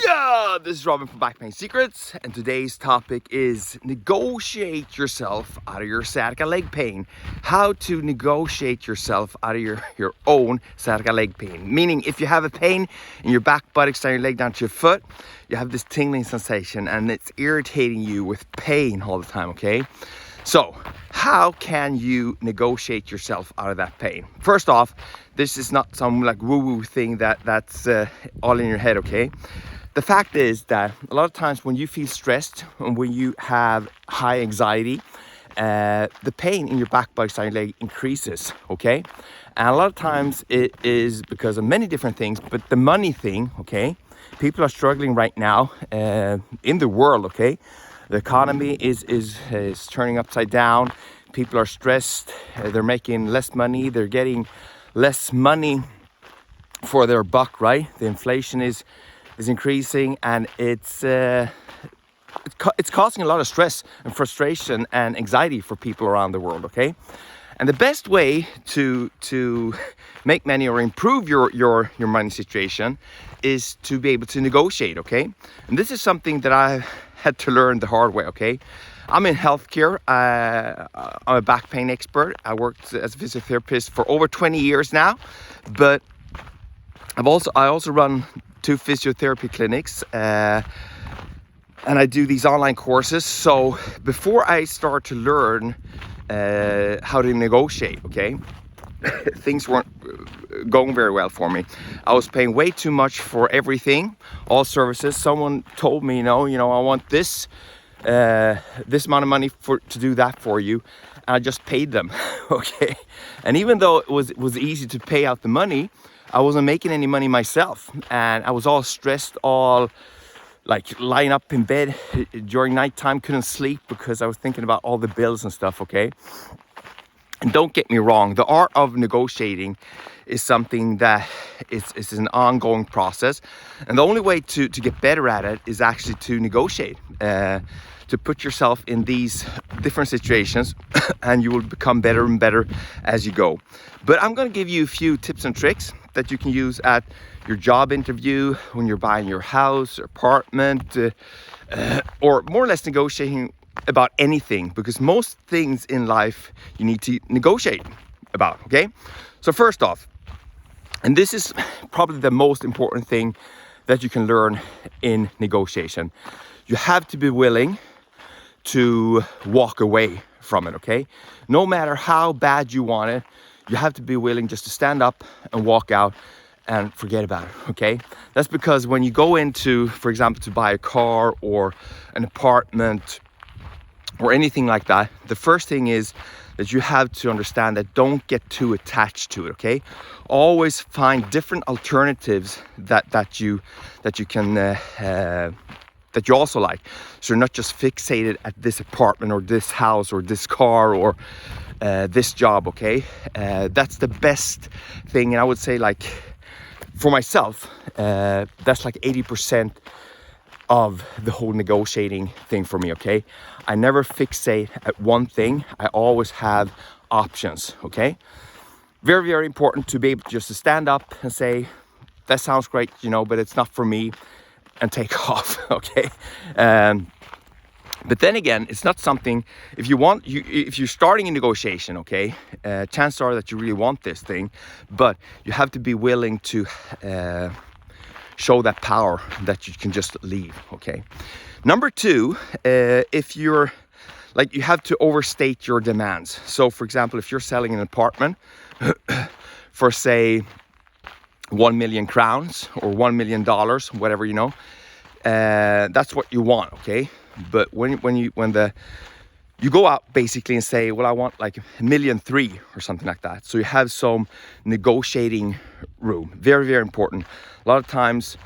Yeah, this is Robin from Back Pain Secrets, and today's topic is negotiate yourself out of your sciatica leg pain. How to negotiate yourself out of your own sciatica leg pain. Meaning, if you have a pain in your back, buttocks, down your leg, down to your foot, you have this tingling sensation and it's irritating you with pain all the time, okay? So, how can you negotiate yourself out of that pain? First off, this is not some like woo-woo thing that's all in your head, okay? The fact is that a lot of times when you feel stressed and when you have high anxiety, the pain in your back, buttocks, down your leg increases, okay? And a lot of times it is because of many different things, but the money thing, okay? People are struggling right now in the world, okay? The economy is turning upside down. People are stressed. They're making less money. They're getting less money for their buck, right? The inflation is increasing, and it's causing a lot of stress and frustration and anxiety for people around the world, okay? And the best way to make money or improve your money situation is to be able to negotiate, okay? And this is something that I had to learn the hard way, okay? I'm in healthcare. I'm a back pain expert. I worked as a physiotherapist for over 20 years now, but I also run 2 physiotherapy clinics, and I do these online courses. So before I start to learn how to negotiate, okay, things weren't going very well for me. I was paying way too much for everything, all services. Someone told me, I want this amount of money to do that for you, and I just paid them, okay. And even though it was easy to pay out the money, I wasn't making any money myself, and I was all stressed, all like lying up in bed during nighttime, couldn't sleep because I was thinking about all the bills and stuff, okay? And don't get me wrong, the art of negotiating is something that is an ongoing process. And the only way to get better at it is actually to negotiate, to put yourself in these different situations, and you will become better and better as you go. But I'm gonna give you a few tips and tricks that you can use at your job interview, when you're buying your house or apartment, or more or less negotiating about anything, because most things in life you need to negotiate about, okay? So first off, and this is probably the most important thing that you can learn in negotiation, you have to be willing to walk away from it, okay? No matter how bad you want it, you have to be willing just to stand up and walk out and forget about it, okay? That's because when you go into, for example, to buy a car or an apartment or anything like that, the first thing is that you have to understand that don't get too attached to it, okay? Always find different alternatives that you can that you also like. So you're not just fixated at this apartment or this house or this car or this job, okay? That's the best thing. And I would say, like, for myself, that's like 80% of the whole negotiating thing for me, okay? I never fixate at one thing. I always have options, okay? Very, very important to be able just to stand up and say, that sounds great, but it's not for me, and take off, okay? But then again, it's not something, if you're starting a negotiation, okay, chances are that you really want this thing, but you have to be willing to show that power that you can just leave, okay? Number 2, if you're, like, you have to overstate your demands. So for example, if you're selling an apartment for, say, 1 million crowns or $1 million, whatever, that's what you want, okay? But when you go out basically and say, well, I want like 1.3 million or something like that. So you have some negotiating room. Very, very important. A lot of times,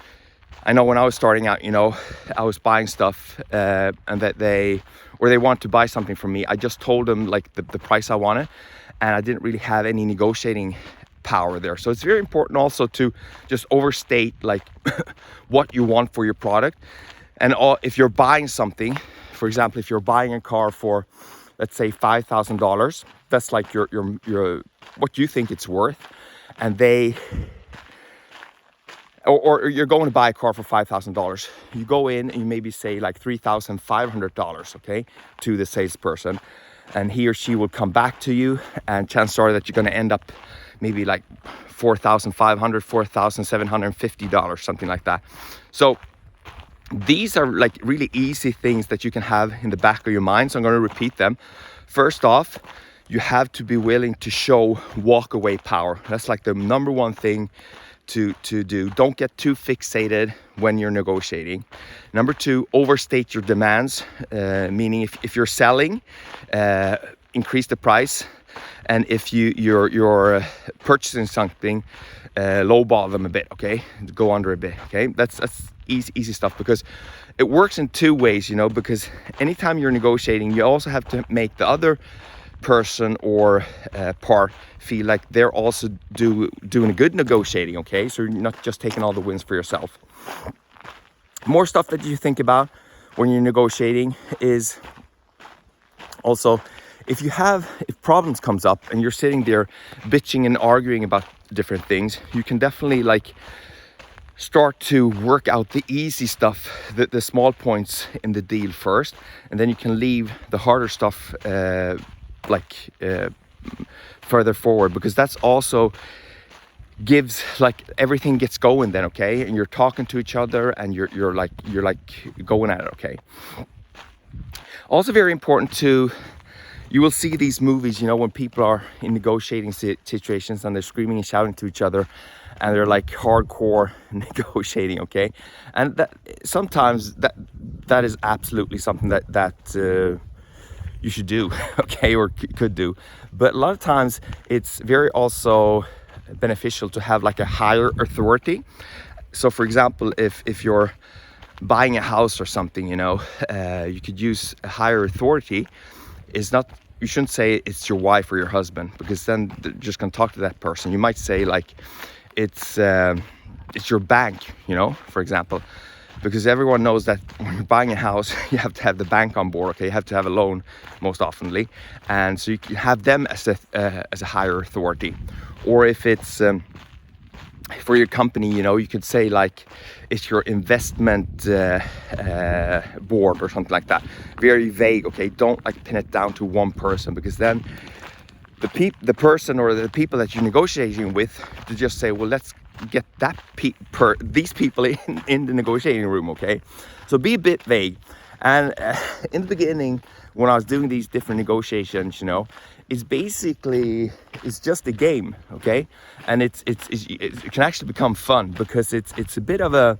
I know when I was starting out, I was buying stuff and that they want to buy something from me. I just told them like the price I wanted, and I didn't really have any negotiating power there. So it's very important also to just overstate like what you want for your product. And if you're buying something, for example, if you're buying a car for, let's say, $5,000, that's like your what you think it's worth, and they or you're going to buy a car for $5,000. You go in and you maybe say like $3,500, okay, to the salesperson, and he or she will come back to you, and chances are that you're going to end up maybe like $4,500, $4,750, something like that. So these are like really easy things that you can have in the back of your mind. So I'm going to repeat them. First off, you have to be willing to show walk away power. That's like the number one thing to do. Don't get too fixated when you're negotiating. Number two, overstate your demands, meaning if you're selling, increase the price, and if you're purchasing something, lowball them a bit, okay? Go under a bit, okay? That's easy stuff, because it works in two ways, you know, because anytime you're negotiating, you also have to make the other person or part feel like they're also doing a good negotiating, okay? So you're not just taking all the wins for yourself. More stuff that you think about when you're negotiating is also, if problems comes up and you're sitting there bitching and arguing about different things, you can definitely like start to work out the easy stuff, the small points in the deal first, and then you can leave the harder stuff further forward, because that's also gives like everything gets going then, okay? And you're talking to each other and you're like going at it, okay? Also very important to, you will see these movies, you know, when people are in negotiating situations and they're screaming and shouting to each other and they're like hardcore negotiating, okay? And that sometimes that is absolutely something that you should do, okay, or could do. But a lot of times it's very also beneficial to have like a higher authority. So for example, if you're buying a house or something, you know, you could use a higher authority. You shouldn't say it's your wife or your husband, because then they're just gonna talk to that person. You might say like it's your bank, you know, for example, because everyone knows that when you're buying a house, you have to have the bank on board, okay? You have to have a loan most oftenly, and so you can have them as a higher authority. Or if it's for your company, you know, you could say like it's your investment board or something like that. Very vague, okay? Don't like pin it down to one person, because then the person or the people that you're negotiating with, to just say, well, let's get these people in the negotiating room, okay? So be a bit vague. And in the beginning, when I was doing these different negotiations, you know, it's just a game, okay? And it can actually become fun, because it's a bit of a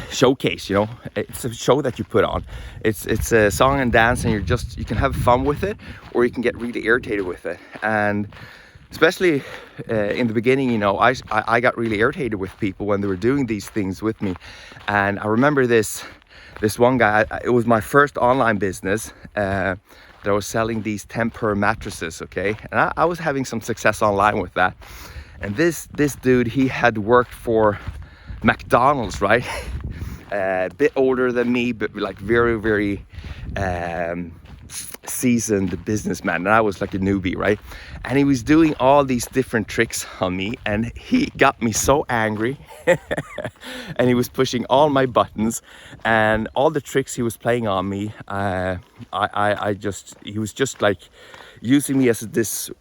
showcase, you know. It's a show that you put on. It's a song and dance, and you can have fun with it, or you can get really irritated with it. And especially in the beginning, you know, I got really irritated with people when they were doing these things with me. And I remember this one guy, it was my first online business, that I was selling these Tempur mattresses, okay? And I was having some success online with that. And this dude, he had worked for McDonald's, right? A bit older than me, but like very, very seasoned businessman, and I was like a newbie, right? And he was doing all these different tricks on me, and he got me so angry. And he was pushing all my buttons, and all the tricks he was playing on me, he was just like using me as these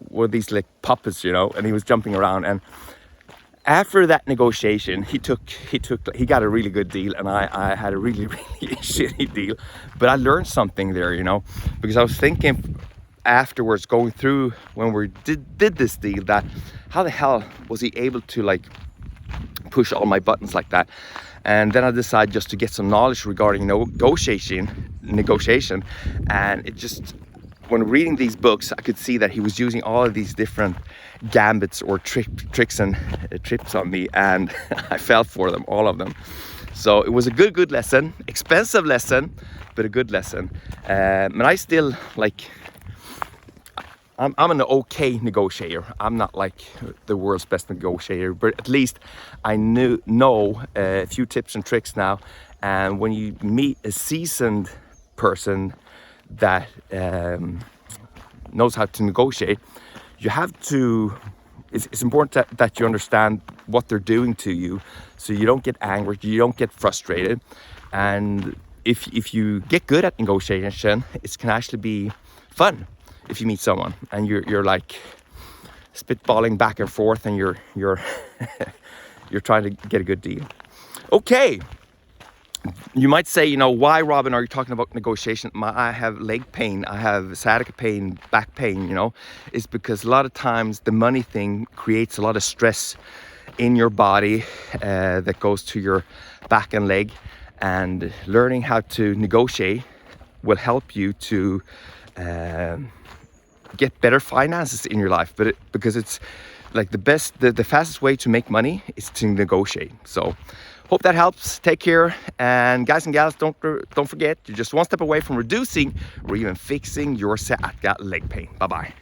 like puppets, you know. And he was jumping around, and after that negotiation, he got a really good deal, and I had a really, really shitty deal. But I learned something there, you know, because I was thinking afterwards, going through when we did this deal, that how the hell was he able to like push all my buttons like that? And then I decided just to get some knowledge regarding negotiation, and it just, when reading these books, I could see that he was using all of these different gambits or tricks and trips on me, and I fell for them, all of them. So it was a good lesson, expensive lesson, but a good lesson. And I still I'm an okay negotiator. I'm not like the world's best negotiator, but at least I know a few tips and tricks now. And when you meet a seasoned person that knows how to negotiate, you have to it's important that you understand what they're doing to you, so you don't get angry, you don't get frustrated. And if you get good at negotiation, it can actually be fun if you meet someone and you're like spitballing back and forth, and you're you're trying to get a good deal. Okay. You might say, you know, why, Robin, are you talking about negotiation? I have leg pain, I have sciatica pain, back pain, you know. It's because a lot of times the money thing creates a lot of stress in your body that goes to your back and leg. And learning how to negotiate will help you to get better finances in your life. But because it's like the fastest way to make money is to negotiate. So hope that helps. Take care, and guys and gals, don't forget, you're just one step away from reducing or even fixing your sciatica leg pain. Bye bye.